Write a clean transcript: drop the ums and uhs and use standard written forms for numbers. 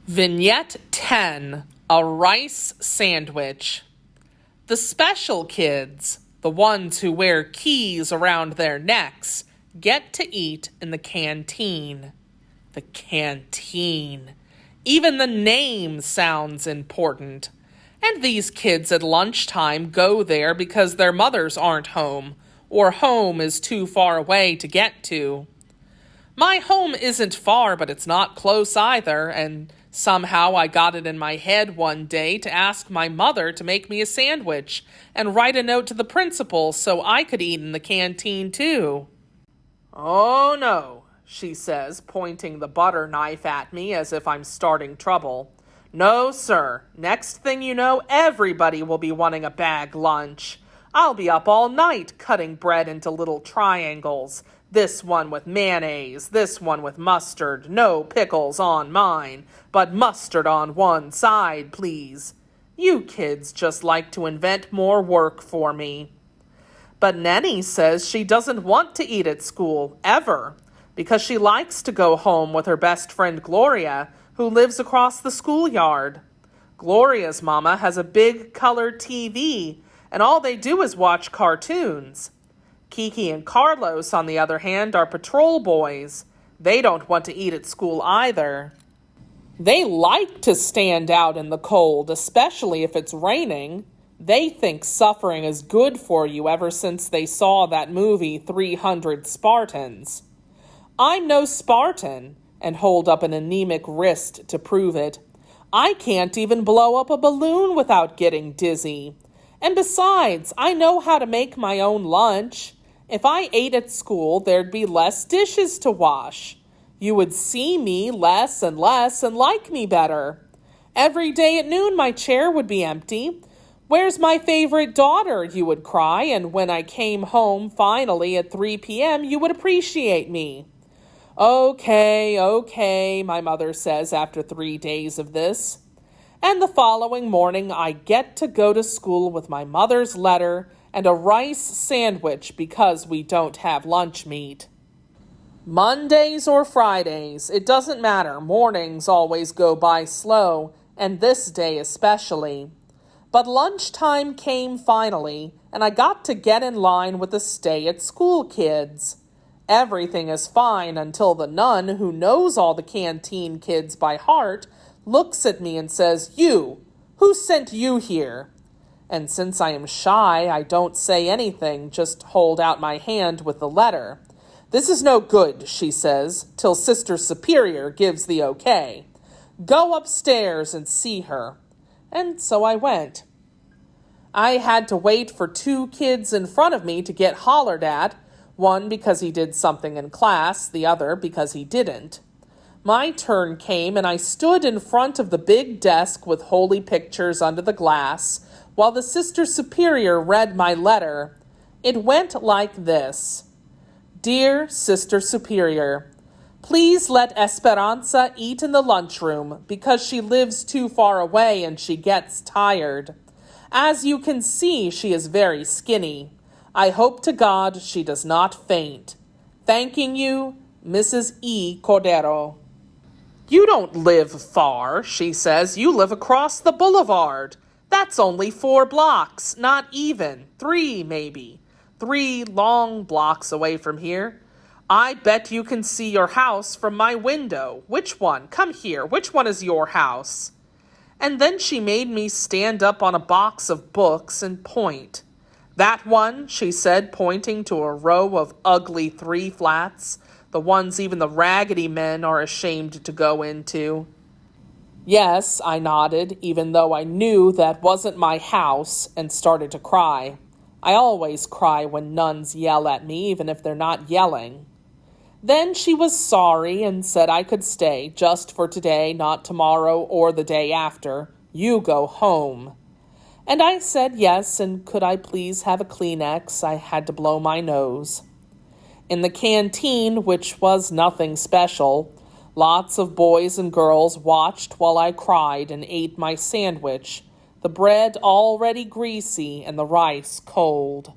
Vignette 10, a rice sandwich. The special kids, the ones who wear keys around their necks, get to eat in the canteen. The canteen. Even the name sounds important. And these kids at lunchtime go there because their mothers aren't home, or home is too far away to get to. My home isn't far, but it's not close either, and somehow I got it in my head one day to ask my mother to make me a sandwich and write a note to the principal so I could eat in the canteen too. "Oh no," she says, pointing the butter knife at me as if I'm starting trouble. "No, sir. Next thing you know, everybody will be wanting a bag lunch. I'll be up all night cutting bread into little triangles. This one with mayonnaise, this one with mustard. No pickles on mine, but mustard on one side, please. You kids just like to invent more work for me." But Nenny says she doesn't want to eat at school, ever, because she likes to go home with her best friend Gloria, who lives across the schoolyard. Gloria's mama has a big colored TV, and all they do is watch cartoons. Kiki and Carlos, on the other hand, are patrol boys. They don't want to eat at school either. They like to stand out in the cold, especially if it's raining. They think suffering is good for you ever since they saw that movie 300 Spartans. I'm no Spartan, and hold up an anemic wrist to prove it. I can't even blow up a balloon without getting dizzy. And besides, I know how to make my own lunch. If I ate at school, there'd be less dishes to wash. You would see me less and less and like me better. Every day at noon, my chair would be empty. "Where's my favorite daughter?" you would cry, and when I came home finally at 3 p.m., you would appreciate me. Okay, my mother says after 3 days of this. And the following morning, I get to go to school with my mother's letter and a rice sandwich because we don't have lunch meat. Mondays or Fridays, it doesn't matter. Mornings always go by slow, and this day especially. But lunchtime came finally, and I got to get in line with the stay-at-school kids. Everything is fine until the nun, who knows all the canteen kids by heart, looks at me and says, "You, who sent you here?" And since I am shy, I don't say anything, just hold out my hand with the letter. "This is no good," she says, "till Sister Superior gives the okay. Go upstairs and see her." And so I went. I had to wait for 2 kids in front of me to get hollered at, one because he did something in class, the other because he didn't. My turn came, and I stood in front of the big desk with holy pictures under the glass, while the Sister Superior read my letter. It went like this: "Dear Sister Superior, please let Esperanza eat in the lunchroom because she lives too far away and she gets tired. As you can see, she is very skinny. I hope to God she does not faint. Thanking you, Mrs. E. Cordero." "You don't live far," she says. "You live across the boulevard. That's only 4 blocks, not even. 3, maybe. 3 long blocks away from here. I bet you can see your house from my window. Which one? Come here. Which one is your house?" And then she made me stand up on a box of books and point. "That one," she said, pointing to a row of ugly 3-flats, the ones even the raggedy men are ashamed to go into. Yes, I nodded, even though I knew that wasn't my house, and started to cry. I always cry when nuns yell at me, even if they're not yelling. Then she was sorry and said I could stay, just for today, not tomorrow or the day after. You go home. And I said yes, and could I please have a Kleenex? I had to blow my nose. In the canteen, which was nothing special, lots of boys and girls watched while I cried and ate my sandwich, the bread already greasy and the rice cold.